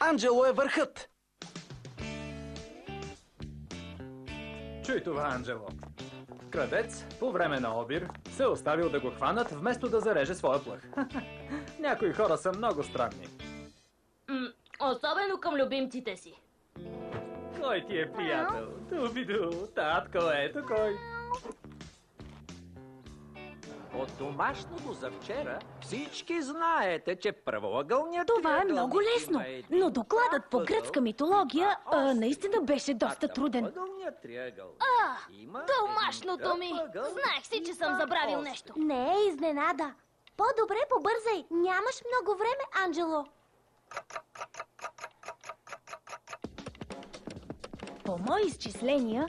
Анджело е върхът! Чуй това, Анджело. Крадец по време на обир се оставил да го хванат, вместо да зареже своя плъх. Някои хора са много странни. Особено към любимците си. Кой ти е приятел? Дубиду, татко, ето кой. От домашното за вчера всички знаете, че правоъгълният Това е много лесно, но докладът по гръцка митология наистина беше доста труден. Домашното ми! Знаех си, че съм забравил нещо. Не е изненада. По-добре побързай. Нямаш много време, Анджело. По мои изчисления,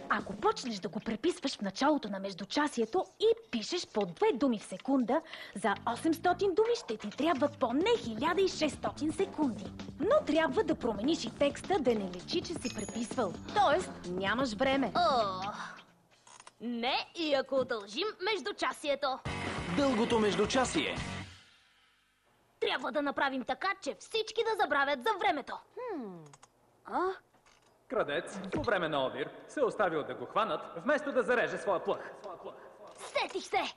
ако почнеш да го преписваш в началото на междучасието и пишеш по 2 думи в секунда, за 800 думи ще ти трябват поне 1600 секунди. Но трябва да промениш и текста, да не личи, че си преписвал. Тоест, нямаш време. Не, и ако удължим междучасието. Дългото междучасие. Трябва да направим така, че всички да забравят за времето. Крадец по време на обир се оставил да го хванат, вместо да зареже своя плъх. Сетих се!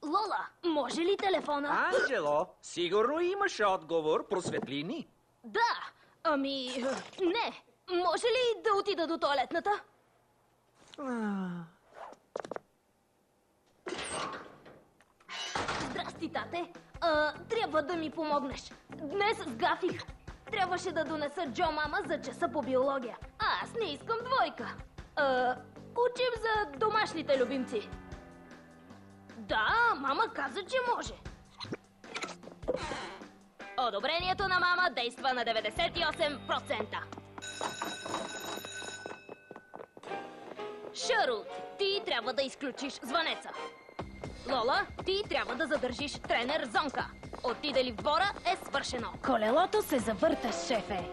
Лола, може ли телефона? Анджело, сигурно имаш отговор. Просветли ни. Да, не. Може ли да отида до тоалетната? Здрасти, тате. Трябва да ми помогнеш. Днес сгафих. Трябваше да донеса Джо мама за часа по биология. Аз не искам двойка. Учим за домашните любимци. Да, мама каза, че може. Одобрението на мама действа на 98%. Шърл, ти трябва да изключиш звънеца. Лола, ти трябва да задържиш тренер Зонка. Отиде ли в двора, е свършено. Колелото се завърта, шефе.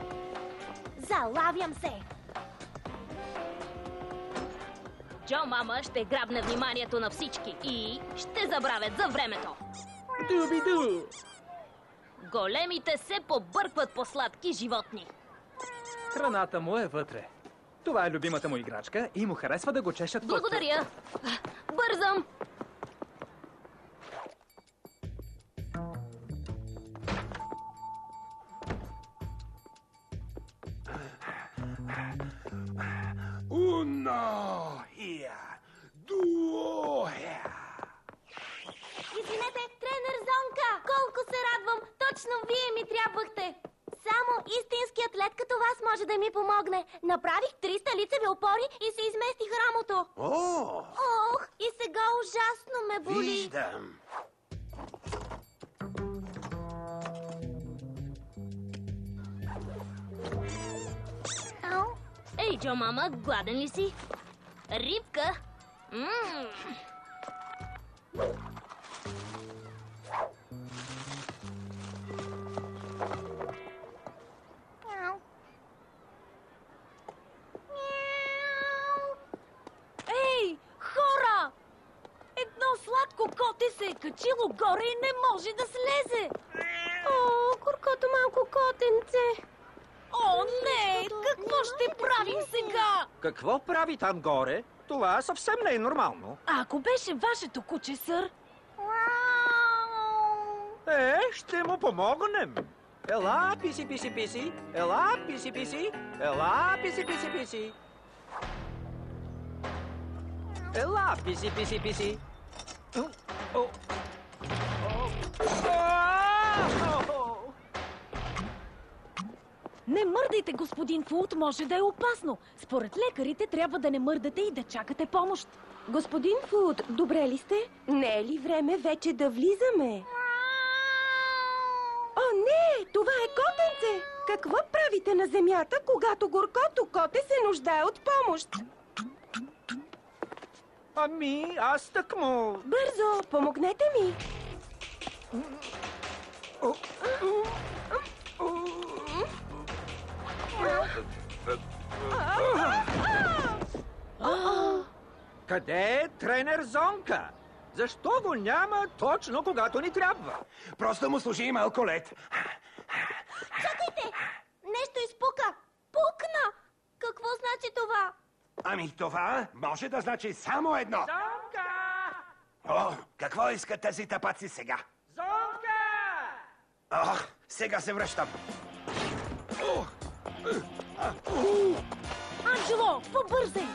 Залавям се. Джо мама ще грабне вниманието на всички и ще забравят за времето. Дубиду! Големите се побъркват по сладки животни. Храната му е вътре. Това е любимата му играчка и му харесва да го чешат. Благодаря. Бързам. Uno here, duo here. Извинете, тренер Зонка! Колко се радвам! Точно вие ми трябвахте! Само истински атлет като вас може да ми помогне. Направих 300 лицеви опори и се изместих рамото. Ох, и сега ужасно ме боли. Виждам. Ей, Джо мама, гладен ли си? Рибка? Ей, хора! Едно сладко коте се е качило горе и не може да слезе. О, горкото малко котенце. О, не! Какво ще правим сега? Какво прави там горе? Това съвсем не е нормално. А ако беше вашето куче, сър? Ще му помогнем. Ела, писи, писи, писи. Ела, писи, писи. Ела, писи, писи, писи. Ела, писи, писи, писи. Не мърдайте, господин Фулт, може да е опасно. Според лекарите трябва да не мърдате и да чакате помощ. Господин Фулт, добре ли сте? Не е ли време вече да влизаме? О, не! Това е котенце! Какво правите на земята, когато горкото коте се нуждае от помощ? Ами, аз тъкмо... Бързо, помогнете ми! Къде е тренер Зонка? Защо го няма точно когато ни трябва? Просто му служи малко лед. Чакайте, Чакайте! Нещо изпука! Пукна! Какво значи това? Ами това може да значи само едно. Зонка! О, какво искат тези тапаци сега? Зонка! О, сега се връщам. Анджело, побързай!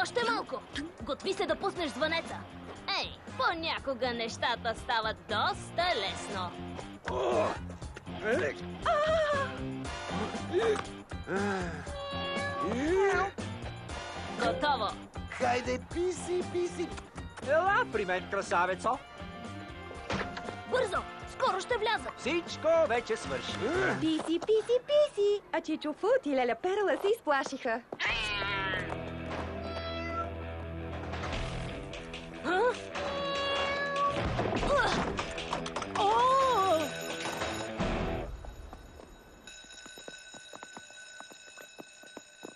Още малко. Готви се да пуснеш звънеца. Ей, понякога нещата стават доста лесно. Готово. Хайде, писи. Ела при мен, красавецо. Бързо! Скоро ще вляза. Всичко вече свърши. Писи, писи, писи. А Чичо Фут и Леля Перла се изплашиха.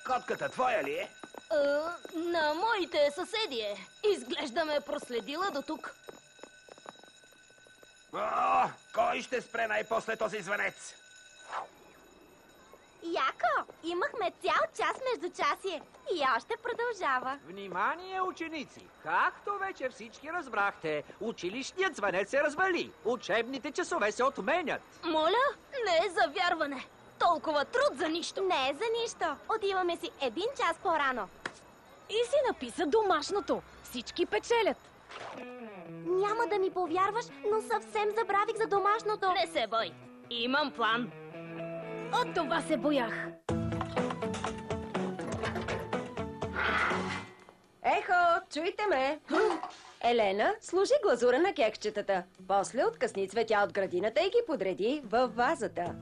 Котката твоя ли е? На моите съседи е. Изглежда ме е проследила до тук. О, кой ще спре най-после този звънец? Яко! Имахме цял час междучасие. И още продължава. Внимание, ученици! Както вече всички разбрахте, училищният звънец се развали. Учебните часове се отменят. Моля, не е за вярване. Толкова труд за нищо. Не е за нищо. Отиваме си 1 час по-рано. И си написа домашното. Всички печелят. Няма да ми повярваш, но съвсем забравих за домашното. Не се бой. Имам план. От това се боях. Ехо, чуйте ме! Елена, сложи глазура на кексчетата. После откъсни цветя от градината и ги подреди във вазата.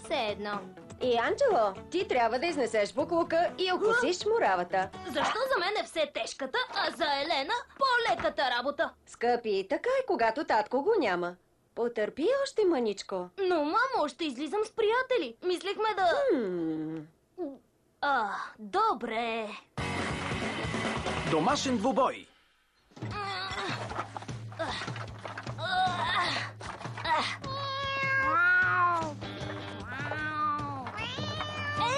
Все едно. И, Анджело, ти трябва да изнесеш буклука и окусиш муравата. Защо за мен е все тежката, а за Елена по-леката работа? Скъпи, така е, когато татко го няма. Потърпи още мъничко. Но, мамо, ще излизам с приятели. Мислехме да... Добре. Домашен двубой.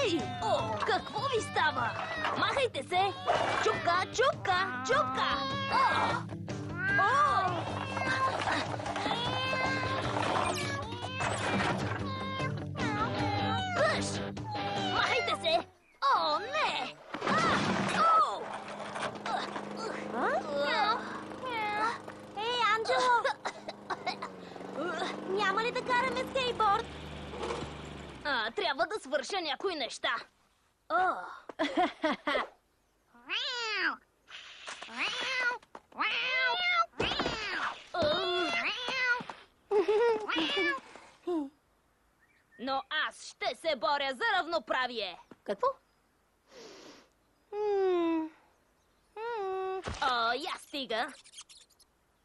Ей! О, какво ви става? Махайте се! Чупка, чупка, чупка! О! Къш! Махайте се! О, не! О! Ей, Анджело! Няма ли да караме скейтборд? Трябва да свърша някои неща. Но аз ще се боря за равноправие. Какво? Я стига.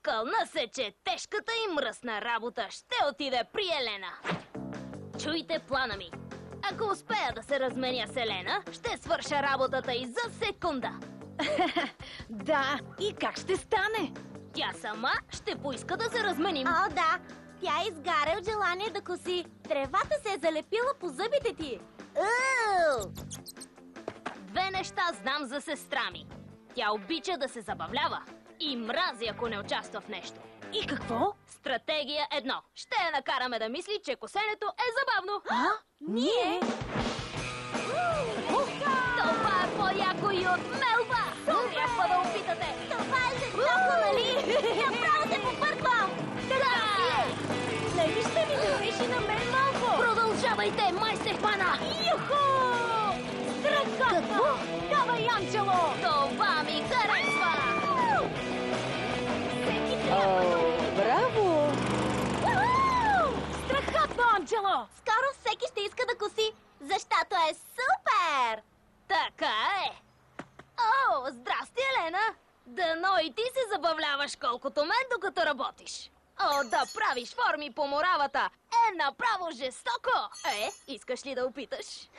Кълна се, че тежката и мръсна работа ще отиде при Елена. Чуйте плана ми. Ако успея да се разменя с Елена, ще свърша работата и за секунда. Да, и как ще стане? Тя сама ще поиска да се разменим. О, да. Тя изгаря от желание да коси. Тревата се е залепила по зъбите ти. Две неща знам за сестра ми. Тя обича да се забавлява и мрази, ако не участва в нещо. И какво? Стратегия 1. Ще я накараме да мисли, че косенето е забавно. Ние? Това е по-яко и от Мелба! Трябва да опитате! Това е жестоко, нали? Направо се побърквам! Нали ще ми дадеш и на мен малко? Продължавайте, май се хвана! Юху! Страхотно! Давай, Анджело! Това ми харесва! Всеки трябва да... Браво! Страхотно, Анджело! Скоро всеки ще иска да коси, защото е супер! Така е! О, здрасти, Елена! Дано и ти се забавляваш колкото мен, докато работиш. О, да правиш форми по муравата е направо жестоко! Искаш ли да опиташ?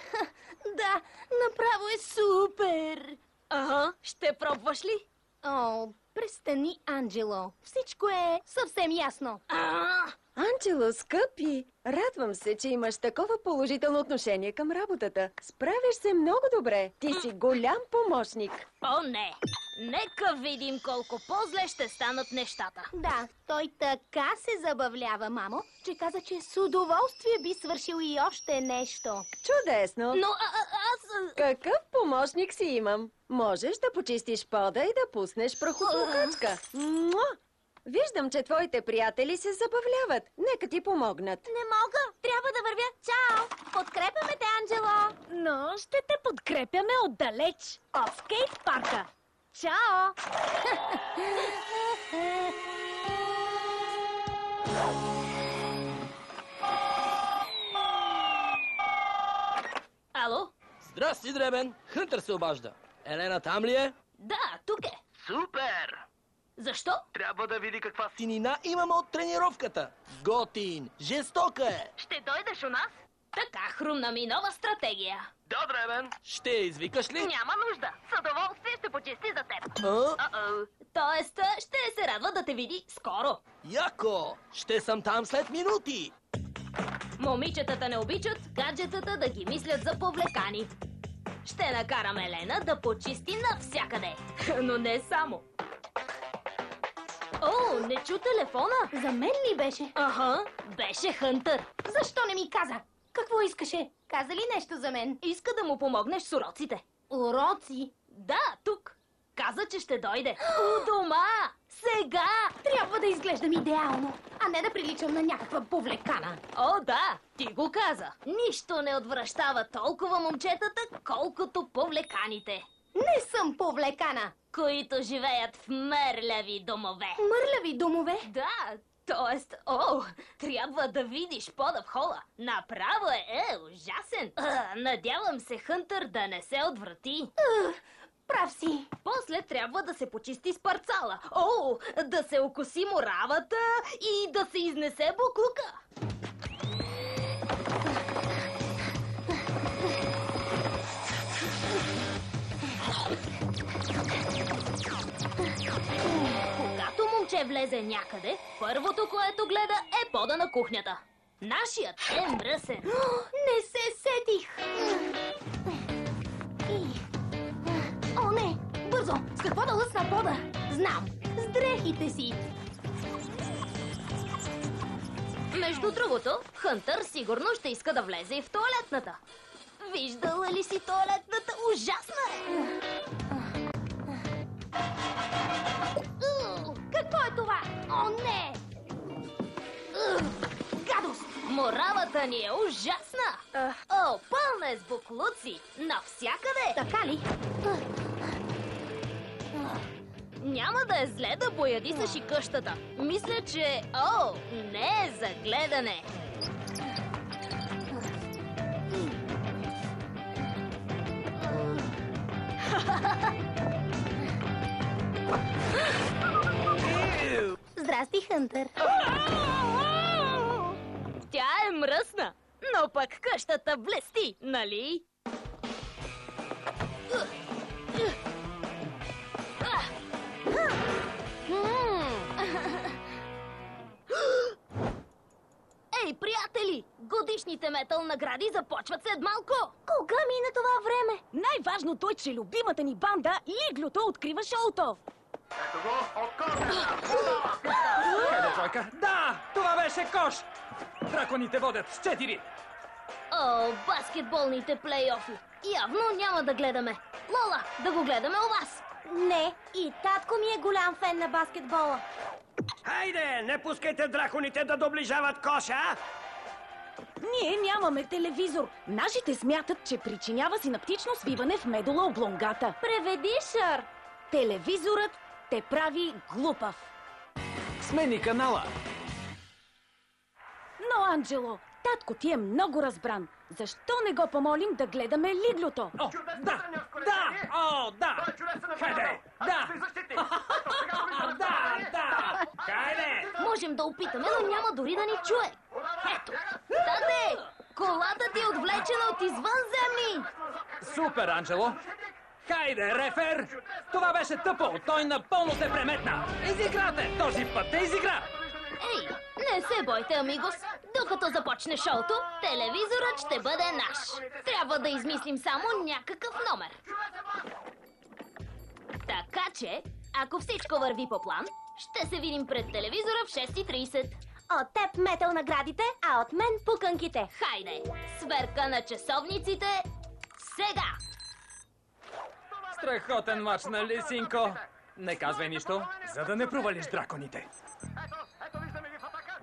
Да, направо е супер! Ага, ще пробваш ли? О, престани, Анджело. Всичко е съвсем ясно. Анджело, скъпи! Радвам се, че имаш такова положително отношение към работата. Справяш се много добре. Ти си голям помощник. О, не! Нека видим колко по-зле ще станат нещата. Да, той така се забавлява, мамо, че каза, че с удоволствие би свършил и още нещо. Чудесно! Но аз... Какъв помощник си имам? Можеш да почистиш пода и да пуснеш прахоплукачка. Муа! Виждам, че твоите приятели се забавляват. Нека ти помогнат. Не мога, трябва да вървя. Чао! Подкрепяме те, Анджело! Но ще те подкрепяме отдалеч, от скейт парка. Чао! Ало? Здрасти, Дребен! Хънтър се обажда. Елена там ли е? Да, тук е. Супер! Защо? Трябва да види каква Синина имаме от тренировката. Готин! Жестока е! Ще дойдеш у нас? Така хрумна ми нова стратегия. Да, Дребен! Ще я извикаш ли? Няма нужда. С удоволствие ще почисти за теб. А? Тоест, ще се радва да те види скоро. Яко! Ще съм там след минути! Момичетата не обичат гаджетата да ги мислят за повлекани. Ще накарам Елена да почисти навсякъде. Но не само. О, не чу телефона. За мен ли беше? Аха, беше Хънтър. Защо не ми каза? Какво искаше? Каза ли нещо за мен? Иска да му помогнеш с уроците. Уроци? Да, тук. Каза, че ще дойде. У дома! Сега! Трябва да изглеждам идеално, а не да приличам на някаква повлекана. О, да, ти го каза. Нищо не отвращава толкова момчетата, колкото повлеканите, Не съм повлекана. които живеят в мърляви домове. Мърляви домове? Да, т.е. трябва да видиш пода в хола. Направо е ужасен. Надявам се Хънтър да не се отврати. Прав си. После трябва да се почисти с парцала. О, да се окоси моравата и да се изнесе буклука. Когато момче влезе някъде, първото, което гледа, е пода на кухнята. Нашият е мръсен. Не се сетих. О, не! Бързо! С какво да лъсна пода? Знам! С дрехите си! Между другото, Хънтър сигурно ще иска да влезе и в тоалетната. Виждала ли си тоалетната? Ужасна е! Какво е това? О, не! Гадост! Моравата ни е ужасна! О, пълна е с буклуци! Навсякъде! Така ли? Няма да е зле да боядисаш и къщата. Мисля, че... О, не е за гледане! Здрасти, Хънтър. Тя е мръсна, но пък къщата блести, нали? Ей, приятели! Годишните метал награди започват след малко! Кога мина това време? Най-важното е, че любимата ни банда Лиглото открива шоуто. Хайде, тройка! Да! Това беше кош! Драконите водят с 4! О, баскетболните плейофи! Явно няма да гледаме. Лола, да го гледаме у вас! Не, и татко ми е голям фен на баскетбола. Хайде, не пускайте драконите да доближават коша! Ние нямаме телевизор. Нашите смятат, че причинява синаптично свиване в медула облонгата. Преведи, Шър! Телевизорът те прави глупав. Смени канала. Но, Анджело, татко ти е много разбран. Защо не го помолим да гледаме Лиглото? О, да! Да! О, да! Хайде! Да! Да! Хайде! Можем да опитаме, но няма дори да ни чуе. Ето! Тате! Колата ти е отвлечена от извънземни! Супер, Анджело! Хайде, рефер! Това беше тъпо! Той напълно се преметна! Изиграте! Този път те изигра! Ей, Не се бойте, амигос. Докато започне шоуто, телевизорът ще бъде наш. Трябва да измислим само някакъв номер. Така че, ако всичко върви по план, ще се видим пред телевизора в 6:30. От теб метал наградите, а от мен пуканките. Хайде, сверка на часовниците сега! Страхотен мач, нали, синко? Не казвай нищо, за да не провалиш драконите.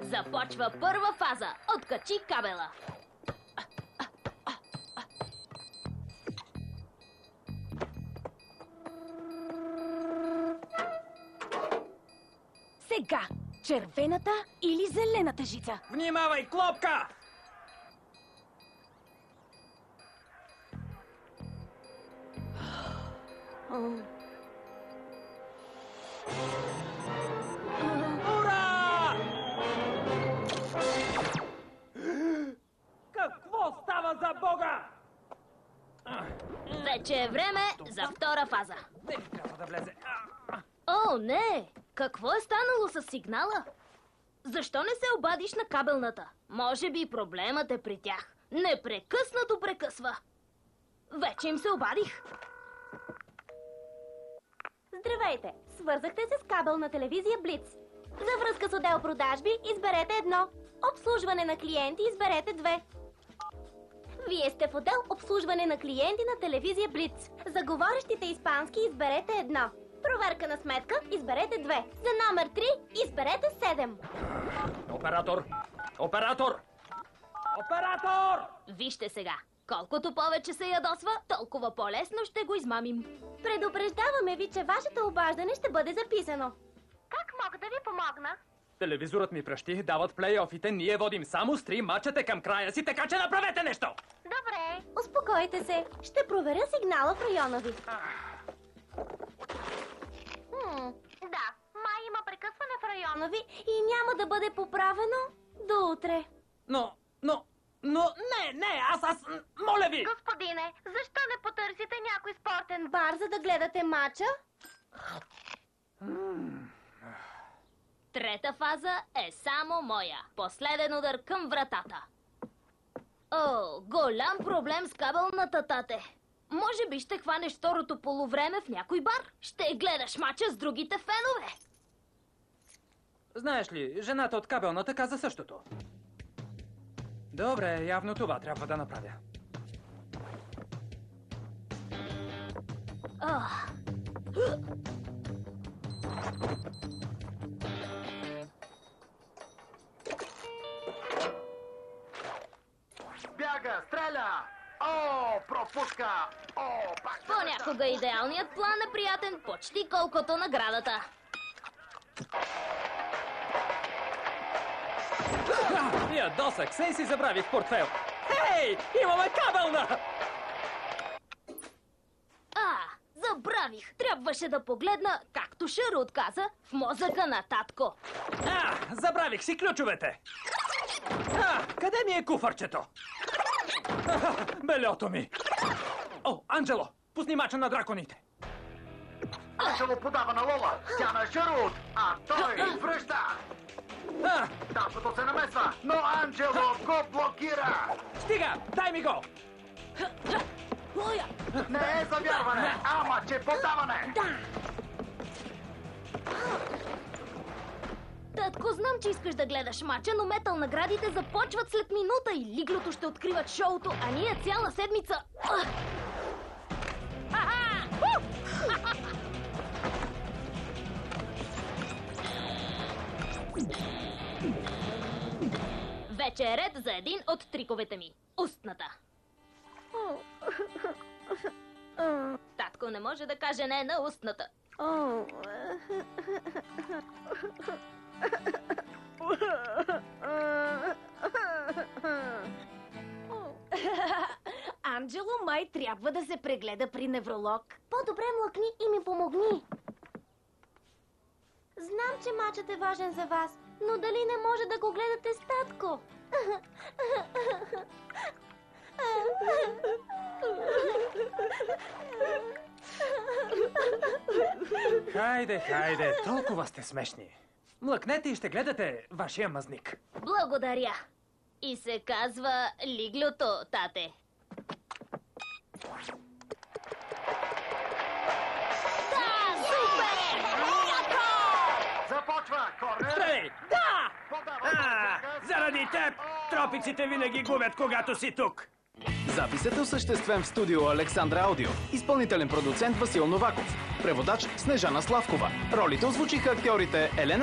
Започва първа фаза. Откачи кабела. Сега, червената или зелената жица? Внимавай, клопка! Ура! Какво става за Бога? Вече е време за втора фаза. Не ми трябва да влезе. О, не! Какво е станало с сигнала? Защо не се обадиш на кабелната? Може би проблемът е при тях. Непрекъснато прекъсва. Вече им се обадих. Здравейте! Свързахте се с кабелна телевизия Блиц. За връзка с отдел продажби изберете 1. Обслужване на клиенти изберете 2. Вие сте в отдел обслужване на клиенти на телевизия Блиц. За говорещите испански изберете 1. Проверка на сметка изберете 2. За номер 3 изберете 7. Оператор! Оператор! Оператор! Вижте сега. Колкото повече се ядосва, толкова по-лесно ще го измамим. Предупреждаваме ви, че вашето обаждане ще бъде записано. Как мога да ви помогна? Телевизорът ми пращи, дават плейофите, ние водим само с 3 мачата към края си, така че направете нещо! Добре. Успокойте се. Ще проверя сигнала в района ви. Да, май има прекъсване в района ви и няма да бъде поправено до утре. Но, не, аз, моля ви! Господине, защо не потърсите някой спортен бар, за да гледате матча? Трета фаза е само моя. Последен удар към вратата. О, голям проблем с кабелната, тате. Може би ще хванеш второто полувреме в някой бар. Ще гледаш мача с другите фенове. Знаеш ли, жената от кабелната каза същото. Добре, явно това трябва да направя. Бяга, стреля! О, пропуска! О, пак... Понякога идеалният план е приятен почти колкото наградата. Ядосък се и си забравих портфел. Хей, имаме кабелна! Забравих. Трябваше да погледна, както Шерут каза, в мозъка на татко. Забравих си ключовете. Къде ми е куфарчето? Бельото ми. О, Анджело, пусни мача на драконите. Анджело подава на Лола. Тя на Шерут, а той връща. Таткото се намесва, но Анджело го блокира. Стига, дай ми го. Не е завярване, ама че подаване. Татко, знам, че искаш да гледаш мача, но метал наградите започват след минута и Лиглото ще откриват шоуто, а ние цяла седмица... Вече е ред за един от триковете ми. Устната. Татко не може да каже не на устната. Анджело май трябва да се прегледа при невролог. По-добре млъкни и ми помогни. Знам, че мачът е важен за вас, но дали не може да го гледате с татко? Хайде, толкова сте смешни. Млъкнете и ще гледате вашия мазник. Благодаря. И се казва Лиглото, тате. Да, супер! Започва! Корнер! Стреляй! Да! А, заради теб тропиците винаги губят, когато си тук. Записът е осъществен в студио Александра Аудио. Изпълнителен продуцент Васил Новаков. Преводач Снежана Славкова. Ролите озвучиха актьорите Елена